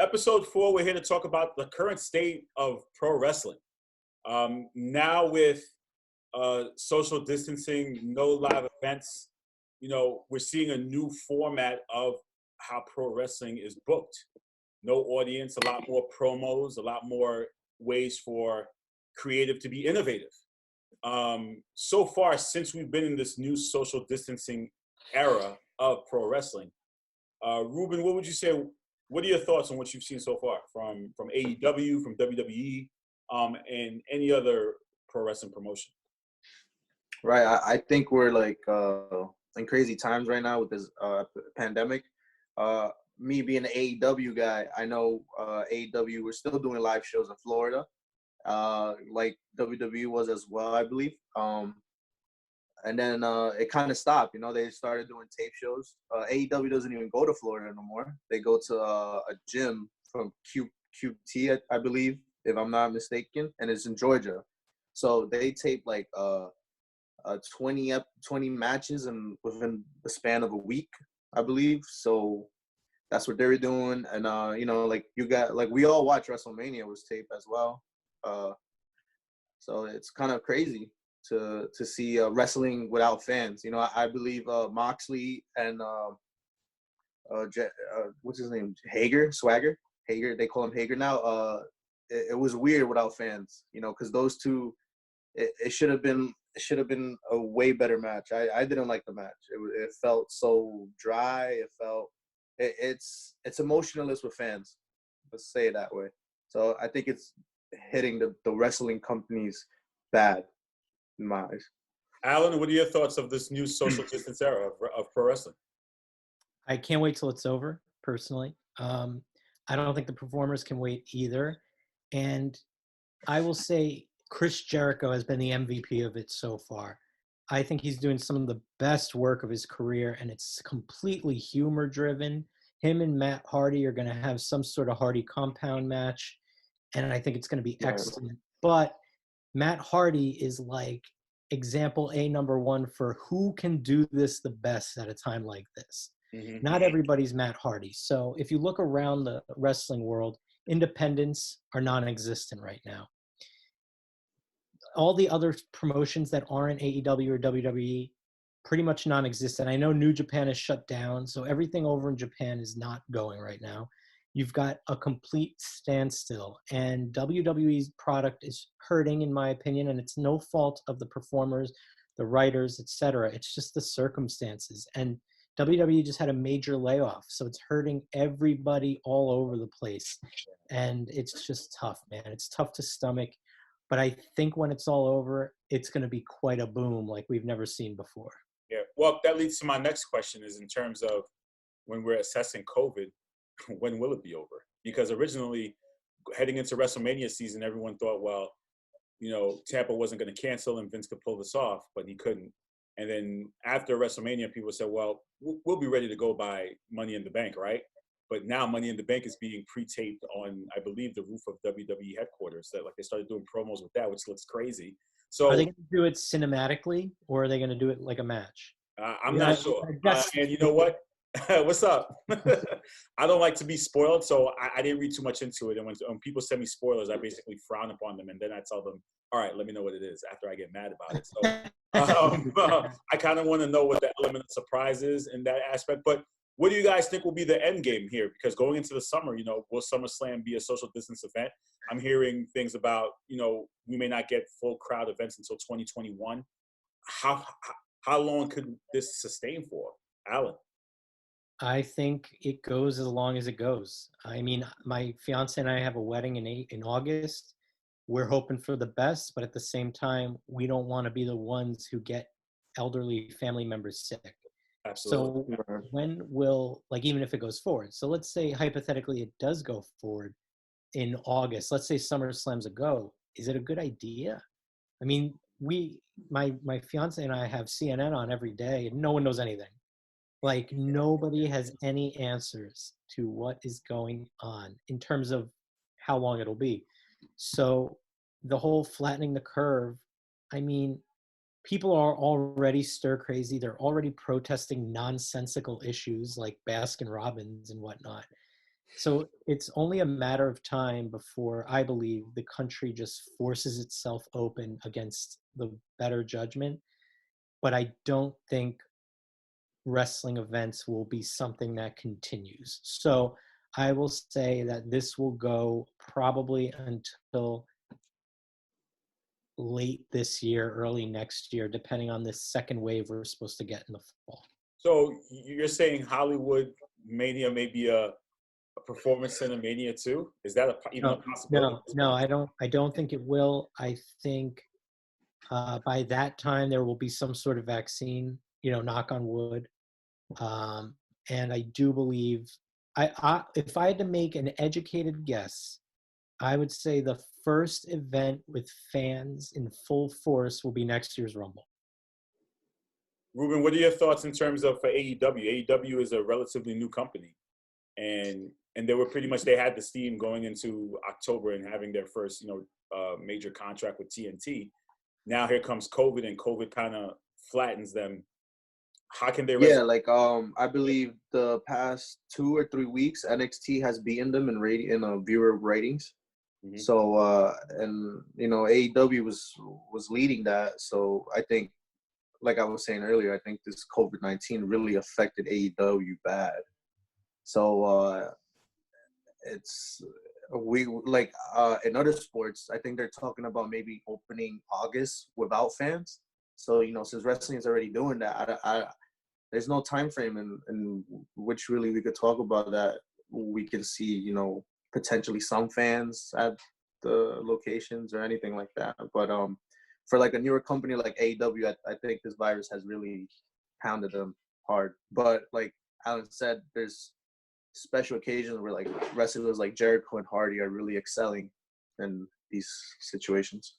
Episode 4, we're here to talk about the current state of pro wrestling. Now with social distancing, no live events, we're seeing a new format of how pro wrestling is booked. No audience, a lot more promos, a lot more ways for creative to be innovative. So far, since we've been in this new social distancing era of pro wrestling, Ruben, what would you say? What are your thoughts on what you've seen so far from AEW, from WWE, and any other pro wrestling promotion? Right. I think we're like in crazy times right now with this pandemic. Me being an AEW guy, I know AEW, we're still doing live shows in Florida, like WWE was as well, I believe. And then it kind of stopped. They started doing tape shows. AEW doesn't even go to Florida no more. They go to a gym from QT, I believe, if I'm not mistaken, and it's in Georgia. So they tape like 20 matches and within the span of a week, I believe. So that's what they were doing. And like you got, like, we all watch WrestleMania was taped as well. So it's kind of crazy to see wrestling without fans. I believe Moxley and what's his name, Swagger, they call him Hager now. It was weird without fans, because those two, it should have been a way better match. I didn't like the match. It felt so dry. It's emotionless with fans. Let's say it that way. So I think it's hitting the wrestling companies bad in my eyes. Alan, what are your thoughts of this new social distance era of pro wrestling? I can't wait till it's over, personally. I don't think the performers can wait either. And I will say Chris Jericho has been the MVP of it so far. I think he's doing some of the best work of his career, and it's completely humor-driven. Him and Matt Hardy are going to have some sort of Hardy compound match, and I think it's going to be excellent. But Matt Hardy is like example A number one for who can do this the best at a time like this. Mm-hmm. Not everybody's Matt Hardy. So if you look around the wrestling world, independents are non-existent right now. All the other promotions that aren't AEW or WWE, pretty much non-existent. I know New Japan is shut down, so everything over in Japan is not going right now. You've got a complete standstill, and WWE's product is hurting, in my opinion, and it's no fault of the performers, the writers, etc. It's just the circumstances. And WWE just had a major layoff, so it's hurting everybody all over the place. And it's just tough, man. It's tough to stomach. But I think when it's all over, it's going to be quite a boom like we've never seen before. Yeah. Well, that leads to my next question is in terms of when we're assessing COVID, when will it be over? Because originally, heading into WrestleMania season, everyone thought, well, Tampa wasn't going to cancel and Vince could pull this off, but he couldn't. And then after WrestleMania, people said, well, we'll be ready to go by Money in the Bank, right? But now Money in the Bank is being pre-taped on, I believe, the roof of WWE headquarters. That, like, they started doing promos with that, which looks crazy. So are they going to do it cinematically, or are they going to do it like a match? I'm not sure. And you know what? What's up? I don't like to be spoiled, so I didn't read too much into it. And when people send me spoilers, I basically frown upon them, and then I tell them, all right, let me know what it is after I get mad about it. So I kind of want to know what the element of surprise is in that aspect. But what do you guys think will be the end game here? Because going into the summer, will SummerSlam be a social distance event? I'm hearing things about, we may not get full crowd events until 2021. How long could this sustain for, Alan? I think it goes as long as it goes. I mean, my fiance and I have a wedding in August. We're hoping for the best, but at the same time, we don't want to be the ones who get elderly family members sick. Absolutely. So when will, like, even if it goes forward, so let's say hypothetically it does go forward in August, let's say SummerSlam's a go, is it a good idea? I mean, my fiance and I have CNN on every day and no one knows anything. Like, nobody has any answers to what is going on in terms of how long it'll be. So the whole flattening the curve, I mean, people are already stir crazy. They're already protesting nonsensical issues like Baskin Robbins and whatnot. So it's only a matter of time before I believe the country just forces itself open against the better judgment. But I don't think wrestling events will be something that continues. So I will say that this will go probably until late this year, early next year, depending on this second wave we're supposed to get in the fall. So you're saying Hollywood Mania may be a performance center mania too? Is that even a possibility? No, I don't think it will. I think by that time there will be some sort of vaccine, knock on wood. And I do believe, if I had to make an educated guess, I would say the first event with fans in full force will be next year's Rumble. Ruben, what are your thoughts in terms of for AEW? AEW is a relatively new company, and they were pretty much, they had the steam going into October and having their first major contract with TNT. Now here comes COVID, and COVID kind of flattens them. How can they? Yeah, like I believe the past 2 or 3 weeks, NXT has beaten them in viewer ratings. Mm-hmm. So and AEW was leading that. So I think, like I was saying earlier, I think this COVID-19 really affected AEW bad. So it's we like in other sports, I think they're talking about maybe opening August without fans. So since wrestling is already doing that, I there's no time frame in which really we could talk about that. We can see potentially some fans at the locations or anything like that. But for like a newer company like AEW, I think this virus has really pounded them hard. But like Alan said, there's special occasions where like wrestlers like Jericho and Hardy are really excelling in these situations.